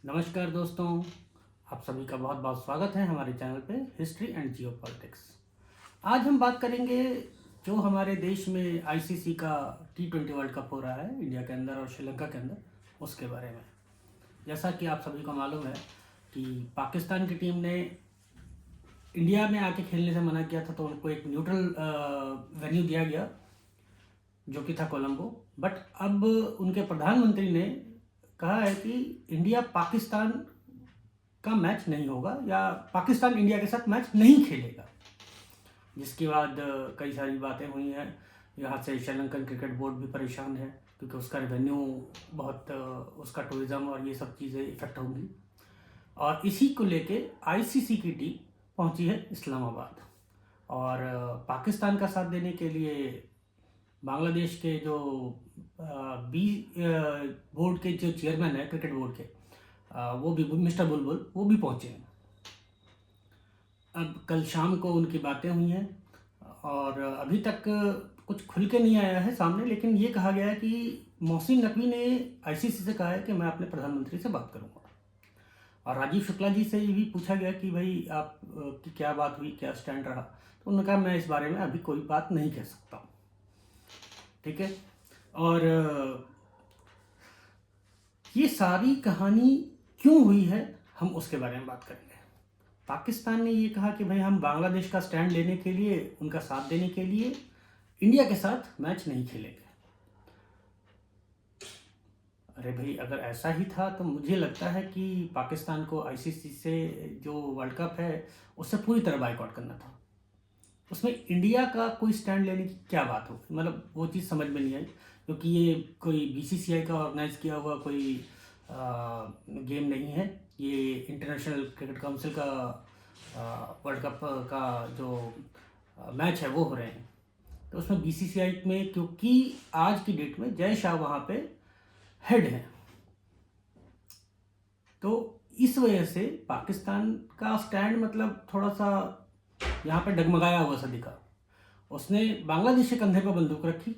नमस्कार दोस्तों, आप सभी का बहुत बहुत स्वागत है हमारे चैनल पे हिस्ट्री एंड जियो पॉलिटिक्स। आज हम बात करेंगे जो हमारे देश में आईसीसी का T20 वर्ल्ड कप हो रहा है इंडिया के अंदर और श्रीलंका के अंदर, उसके बारे में। जैसा कि आप सभी को मालूम है कि पाकिस्तान की टीम ने इंडिया में आके खेलने से मना किया था, तो उनको एक न्यूट्रल वेन्यू दिया गया जो कि था कोलंबो। बट अब उनके प्रधानमंत्री ने कहा है कि इंडिया पाकिस्तान का मैच नहीं होगा या पाकिस्तान इंडिया के साथ मैच नहीं खेलेगा, जिसके बाद कई सारी बातें हुई हैं। यहाँ से श्रीलंकन क्रिकेट बोर्ड भी परेशान है क्योंकि उसका रेवेन्यू बहुत उसका टूरिज़्म और ये सब चीज़ें इफेक्ट होंगी। और इसी को लेके आईसीसी की टीम पहुंची है इस्लामाबाद और पाकिस्तान का साथ देने के लिए बांग्लादेश के जो बी बोर्ड के जो चेयरमैन है क्रिकेट बोर्ड के, वो भी मिस्टर बुलबुल वो भी पहुंचे हैं। अब कल शाम को उनकी बातें हुई हैं और अभी तक कुछ खुल के नहीं आया है सामने, लेकिन ये कहा गया है कि मोहसिन नकवी ने आईसीसी से कहा है कि मैं अपने प्रधानमंत्री से बात करूंगा। और राजीव शुक्ला जी से ये भी पूछा गया कि भाई आप की क्या बात हुई, क्या स्टैंड रहा, तो उन्होंने कहा मैं इस बारे में अभी कोई बात नहीं कह सकता हूँ। ठीक है। और ये सारी कहानी क्यों हुई है हम उसके बारे में बात करेंगे। पाकिस्तान ने ये कहा कि भाई हम बांग्लादेश का स्टैंड लेने के लिए, उनका साथ देने के लिए इंडिया के साथ मैच नहीं खेलेंगे। अरे भाई, अगर ऐसा ही था तो मुझे लगता है कि पाकिस्तान को आईसीसी से जो वर्ल्ड कप है उससे पूरी तरह बाइकआउट करना था। उसमें इंडिया का कोई स्टैंड लेने की क्या बात हो, मतलब वो चीज़ समझ में नहीं आई, क्योंकि ये कोई बीसीसीआई का ऑर्गेनाइज किया हुआ कोई गेम नहीं है। ये इंटरनेशनल क्रिकेट काउंसिल का वर्ल्ड कप का जो मैच है वो हो रहे हैं। तो उसमें बीसीसीआई में, क्योंकि आज की डेट में जय शाह वहाँ पे हेड हैं, तो इस वजह से पाकिस्तान का स्टैंड मतलब थोड़ा सा यहाँ पे डगमगाया हुआ सा दिखा। उसने बांग्लादेश के कंधे पर बंदूक रखी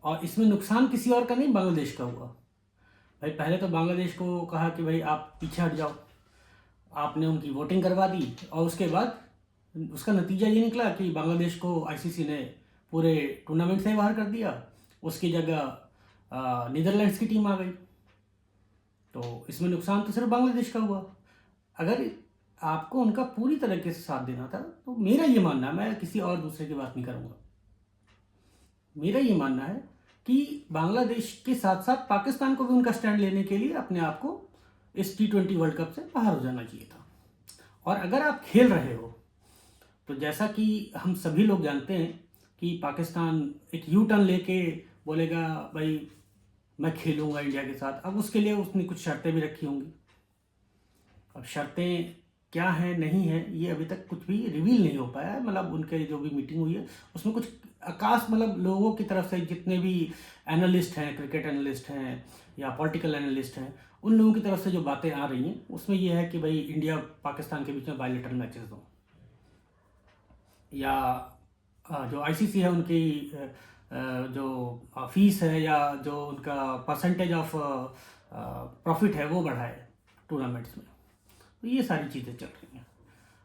और इसमें नुकसान किसी और का नहीं, बांग्लादेश का हुआ। भाई पहले तो बांग्लादेश को कहा कि भाई आप पीछे हट जाओ, आपने उनकी वोटिंग करवा दी और उसके बाद उसका नतीजा ये निकला कि बांग्लादेश को आईसीसी ने पूरे टूर्नामेंट से बाहर कर दिया। उसकी जगह नीदरलैंड्स की टीम आ गई, तो इसमें नुकसान तो सिर्फ बांग्लादेश का हुआ। अगर आपको उनका पूरी तरीके से साथ देना था तो मेरा ये मानना है, मैं किसी और दूसरे की बात नहीं करूँगा, मेरा ये मानना है कि बांग्लादेश के साथ साथ पाकिस्तान को भी उनका स्टैंड लेने के लिए अपने आप को इस T20 वर्ल्ड कप से बाहर हो जाना चाहिए था। और अगर आप खेल रहे हो तो जैसा कि हम सभी लोग जानते हैं कि पाकिस्तान एक यू टर्न लेके बोलेगा भाई मैं खेलूंगा इंडिया के साथ। अब उसके लिए उसने कुछ शर्तें भी रखी होंगी। अब शर्तें क्या हैं नहीं है ये अभी तक कुछ भी रिवील नहीं हो पाया है। मतलब उनके जो भी मीटिंग हुई है उसमें कुछ आकाश, मतलब लोगों की तरफ से जितने भी एनालिस्ट हैं, क्रिकेट एनालिस्ट हैं या पॉलिटिकल एनालिस्ट हैं, उन लोगों की तरफ से जो बातें आ रही हैं उसमें यह है कि भाई इंडिया पाकिस्तान के बीच में बायलैटरल मैचेस हो, या जो आईसीसी है उनकी जो फीस है या जो उनका परसेंटेज ऑफ प्रॉफिट है वो बढ़ाए टूर्नामेंट्स में। तो ये सारी चीज़ें चल रही हैं।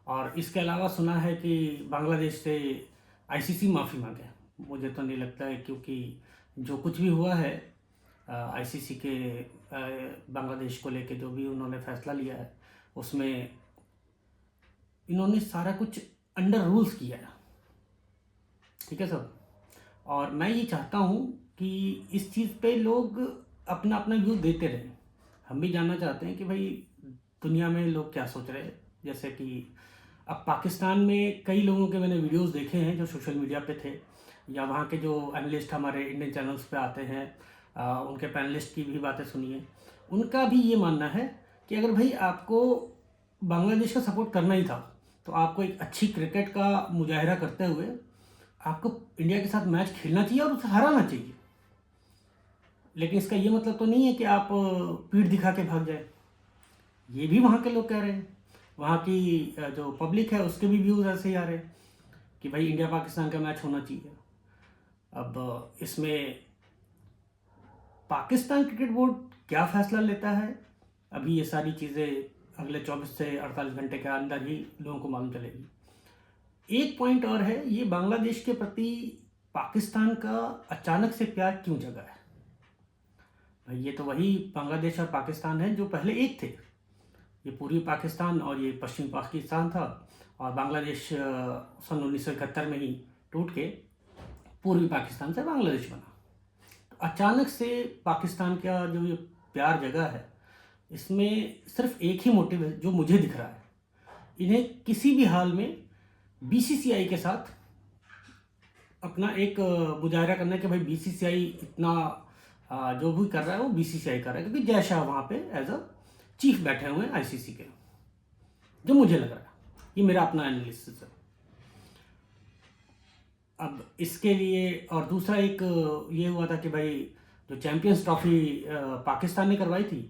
और इसके अलावा सुना है कि बांग्लादेश से आईसीसी माफ़ी मांगे। मुझे तो नहीं लगता है, क्योंकि जो कुछ भी हुआ है आईसीसी के बांग्लादेश को लेके जो भी उन्होंने फैसला लिया है उसमें इन्होंने सारा कुछ अंडर रूल्स किया है। ठीक है सब। और मैं ये चाहता हूँ कि इस चीज़ पे लोग अपना अपना व्यू देते रहें। हम भी जानना चाहते हैं कि भाई दुनिया में लोग क्या सोच रहे हैं। जैसे कि अब पाकिस्तान में कई लोगों के मैंने वीडियोस देखे हैं जो सोशल मीडिया पे थे, या वहाँ के जो एनालिस्ट हमारे इंडियन चैनल्स पे आते हैं, उनके पैनलिस्ट की भी बातें सुनिए। उनका भी ये मानना है कि अगर भाई आपको बांग्लादेश का सपोर्ट करना ही था तो आपको एक अच्छी क्रिकेट का मुजाहिरा करते हुए आपको इंडिया के साथ मैच खेलना चाहिए और उसे हराना चाहिए। लेकिन इसका ये मतलब तो नहीं है कि आप पीठ दिखा के भाग जाए। ये भी वहाँ के लोग कह रहे हैं, वहाँ की जो पब्लिक है उसके भी व्यूज़ ऐसे ही आ रहे हैं कि भाई इंडिया पाकिस्तान का मैच होना चाहिए। अब इसमें पाकिस्तान क्रिकेट बोर्ड क्या फैसला लेता है अभी ये सारी चीज़ें अगले 24 से 48 घंटे के अंदर ही लोगों को मालूम चलेगी। एक पॉइंट और है, ये बांग्लादेश के प्रति पाकिस्तान का अचानक से प्यार क्यों जगा है? भाई ये तो वही बांग्लादेश और पाकिस्तान है जो पहले एक थे। ये पूर्वी पाकिस्तान और ये पश्चिमी पाकिस्तान था, और बांग्लादेश सन 1971 में ही टूट के पूर्वी पाकिस्तान से बांग्लादेश बना। तो अचानक से पाकिस्तान का जो ये प्यार जगा है, इसमें सिर्फ एक ही मोटिव है जो मुझे दिख रहा है। इन्हें किसी भी हाल में बीसीसीआई के साथ अपना एक मुजाहरा करना है कि भाई बीसीसीआई इतना जो भी कर रहा है वो बीसीसीआई कर रहा है, क्योंकि जय शाह वहाँ पे एज अ चीफ बैठे हुए हैं आईसीसी के, जो मुझे लग रहा है। ये मेरा अपना एनालिसिस है। अब इसके लिए और दूसरा एक ये हुआ था कि भाई जो चैंपियंस ट्रॉफी पाकिस्तान ने करवाई थी,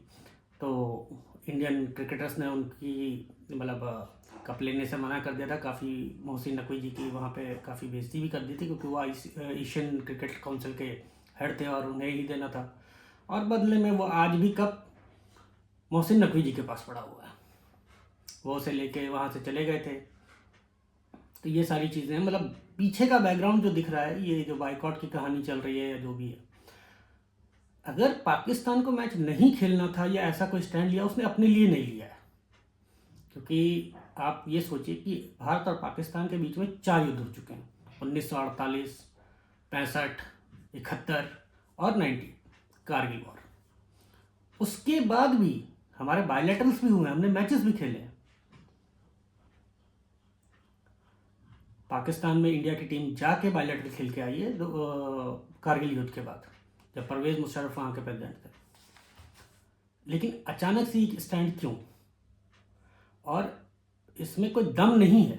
तो इंडियन क्रिकेटर्स ने उनकी मतलब कप लेने से मना कर दिया था। काफ़ी मोहसिन नकवी जी की वहाँ पे काफ़ी बेइज्जती भी कर दी थी, क्योंकि वो एशियन क्रिकेट काउंसिल के हेड थे और उन्हें ही देना था। और बदले में वो आज भी कप मोहसिन नकवी जी के पास पड़ा हुआ है, वो उसे लेके वहाँ से चले गए थे। तो ये सारी चीज़ें, मतलब पीछे का बैकग्राउंड जो दिख रहा है, ये जो बाइकआउट की कहानी चल रही है या जो भी है, अगर पाकिस्तान को मैच नहीं खेलना था या ऐसा कोई स्टैंड लिया, उसने अपने लिए नहीं लिया है। क्योंकि आप ये सोचिए कि भारत और पाकिस्तान के बीच में 4 युद्ध हो चुके हैं, 1948, 65, 71 और 90 कारगिल वॉर। उसके बाद भी हमारे बायलैटरल्स भी हुए हैं, हमने मैचेस भी खेले हैं। पाकिस्तान में इंडिया की टीम जाके बायलैटरल खेल के आई है कारगिल युद्ध के बाद, जब परवेज मुशर्रफ वहाँ के प्रेसिडेंट थे। लेकिन अचानक से स्टैंड क्यों? और इसमें कोई दम नहीं है।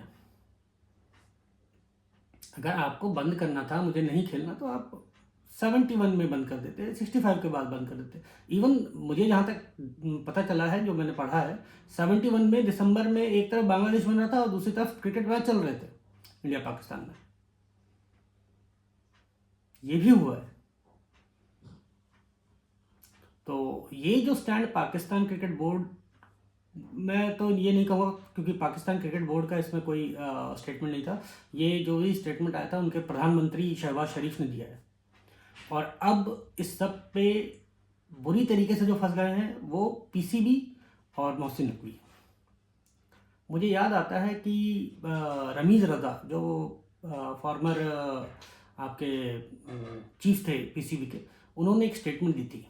अगर आपको बंद करना था, मुझे नहीं खेलना, तो आप 71 में बंद कर देते, 65 के बाद बंद कर देते। इवन मुझे जहाँ तक पता चला है, जो मैंने पढ़ा है, 71 में दिसंबर में एक तरफ बांग्लादेश बन रहा था और दूसरी तरफ क्रिकेट मैच चल रहे थे इंडिया पाकिस्तान में। ये भी हुआ है। तो ये जो स्टैंड पाकिस्तान क्रिकेट बोर्ड, मैं तो ये नहीं कहूँगा क्योंकि पाकिस्तान क्रिकेट बोर्ड का इसमें कोई स्टेटमेंट नहीं था। ये जो भी स्टेटमेंट आया था उनके प्रधानमंत्री शहबाज शरीफ ने दिया है। और अब इस सब पे बुरी तरीके से जो फंस गए हैं वो पीसीबी और मोहसिन नकवी। मुझे याद आता है कि रमीज़ रज़ा, जो फॉर्मर आपके चीफ थे पीसीबी के, उन्होंने एक स्टेटमेंट दी थी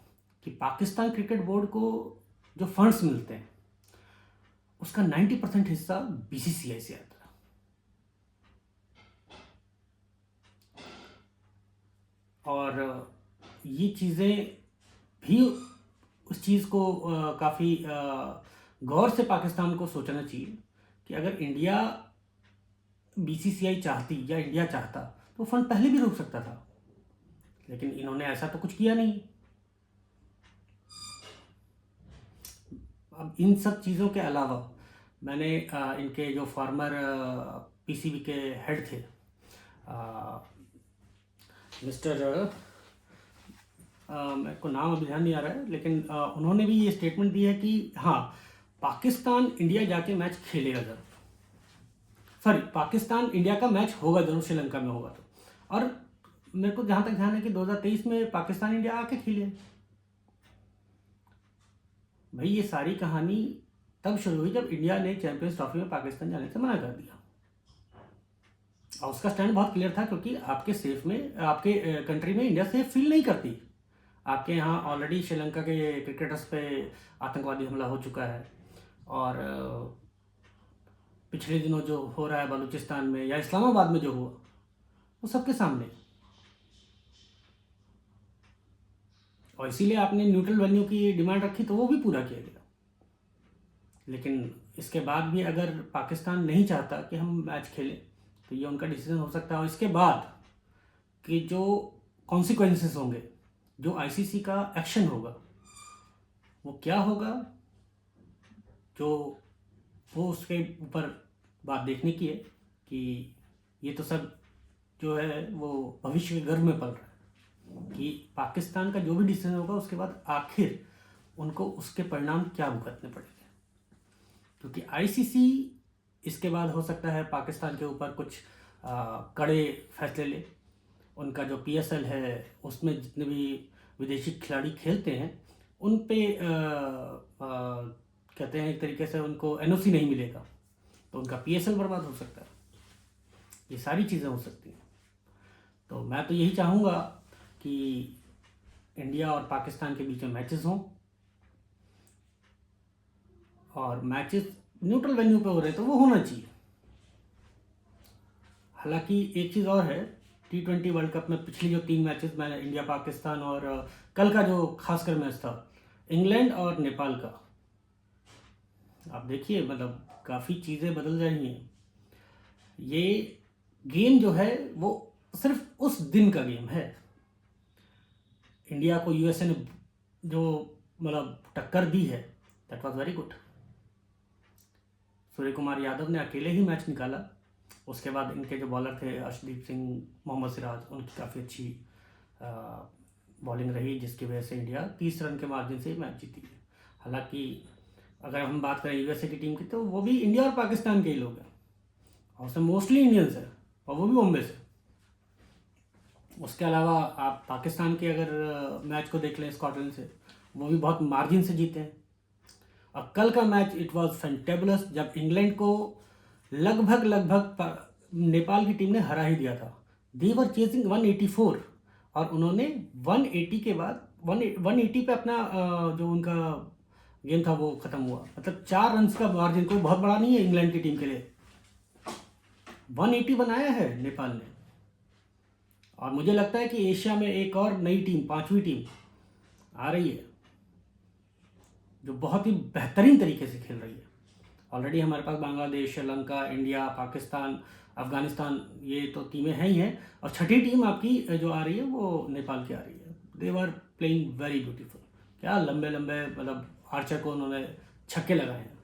कि पाकिस्तान क्रिकेट बोर्ड को जो फंड्स मिलते हैं उसका 90% हिस्सा बीसीसीआई से आता है। और ये चीज़ें भी, उस चीज़ को काफ़ी गौर से पाकिस्तान को सोचना चाहिए कि अगर इंडिया बीसीसीआई चाहती या इंडिया चाहता तो फंड पहले भी रोक सकता था, लेकिन इन्होंने ऐसा तो कुछ किया नहीं। अब इन सब चीज़ों के अलावा मैंने इनके जो फॉर्मर पीसीबी के हेड थे मिस्टर मेरे को नाम अभी ध्यान नहीं आ रहा है, लेकिन उन्होंने भी ये स्टेटमेंट दी है कि हाँ, पाकिस्तान इंडिया जाके मैच खेलेगा जरूर, सॉरी पाकिस्तान इंडिया का मैच होगा जरूर, श्रीलंका में होगा तो। और मेरे को जहाँ तक ध्यान है कि 2023 में पाकिस्तान इंडिया आके खेले। भाई ये सारी कहानी तब शुरू हुई जब इंडिया ने चैंपियंस ट्रॉफी में पाकिस्तान जाने से मना कर दिया, और उसका स्टैंड बहुत क्लियर था, क्योंकि आपके सेफ में, आपके कंट्री में इंडिया सेफ फील नहीं करती। आपके यहाँ ऑलरेडी श्रीलंका के क्रिकेटर्स पे आतंकवादी हमला हो चुका है, और पिछले दिनों जो हो रहा है बलूचिस्तान में या इस्लामाबाद में जो हुआ, वो सबके सामने। और इसीलिए आपने न्यूट्रल वेन्यू की डिमांड रखी, तो वो भी पूरा किया गया। लेकिन इसके बाद भी अगर पाकिस्तान नहीं चाहता कि हम मैच खेलें, तो ये उनका डिसीजन हो सकता है। और इसके बाद कि जो कॉन्सिक्वेंसेस होंगे, जो आईसीसी का एक्शन होगा, वो क्या होगा, जो वो उसके ऊपर बात देखने की है। कि ये तो सब जो है वो भविष्य के गर्भ में पल रहा है, कि पाकिस्तान का जो भी डिसीजन होगा उसके बाद आखिर उनको उसके परिणाम क्या भुगतने पड़ेंगे, क्योंकि आईसीसी इसके बाद हो सकता है पाकिस्तान के ऊपर कुछ कड़े फैसले ले। उनका जो पीएसएल है उसमें जितने भी विदेशी खिलाड़ी खेलते हैं उन पे कहते हैं एक तरीके से उनको एनओसी नहीं मिलेगा, तो उनका पीएसएल बर्बाद हो सकता है। ये सारी चीज़ें हो सकती हैं। तो मैं तो यही चाहूँगा कि इंडिया और पाकिस्तान के बीच में मैचेस हों, और मैचेस न्यूट्रल वेन्यू पे हो रहे तो वो होना चाहिए। हालांकि एक चीज़ और है, T20 वर्ल्ड कप में पिछली जो 3 मैचेस मैंने इंडिया पाकिस्तान और कल का जो खासकर मैच था इंग्लैंड और नेपाल का, आप देखिए मतलब काफ़ी चीज़ें बदल रही हैं। ये गेम जो है वो सिर्फ उस दिन का गेम है। इंडिया को यूएसए ने जो मतलब टक्कर दी है that was very good. Surya Kumar Yadav ने अकेले ही मैच निकाला, उसके बाद इनके जो बॉलर थे अर्शदीप सिंह, मोहम्मद सिराज, उनकी काफ़ी अच्छी बॉलिंग रही जिसकी वजह से इंडिया 30 रन के मार्जिन से मैच जीती है। हालांकि अगर हम बात करें यूएसए की टीम की तो वो भी इंडिया और पाकिस्तान के ही लोग हैं, और उसमें मोस्टली इंडियंस है, और वो भी बॉम्बे से। उसके अलावा आप पाकिस्तान के अगर मैच को देख लें स्कॉटलैंड से, वो भी बहुत मार्जिन से जीते हैं। और कल का मैच इट वाज फैंटेबुलस, जब इंग्लैंड को लगभग नेपाल की टीम ने हरा ही दिया था। दे वर चेजिंग 184 और उन्होंने 180 के बाद 180 पे अपना जो उनका गेम था वो ख़त्म हुआ। मतलब 4 रन का मार्जिन कोई बहुत बड़ा नहीं है इंग्लैंड की टीम के लिए। 180 बनाया है नेपाल ने, और मुझे लगता है कि एशिया में एक और नई टीम, 5वीं टीम आ रही है जो बहुत ही बेहतरीन तरीके से खेल रही है। ऑलरेडी हमारे पास बांग्लादेश, श्रीलंका, इंडिया, पाकिस्तान, अफगानिस्तान, ये तो टीमें हैं ही हैं, और छठी टीम आपकी जो आ रही है वो नेपाल की आ रही है। दे वर प्लेइंग वेरी ब्यूटीफुल। क्या लंबे लंबे मतलब आर्चर को उन्होंने छक्के लगाए हैं।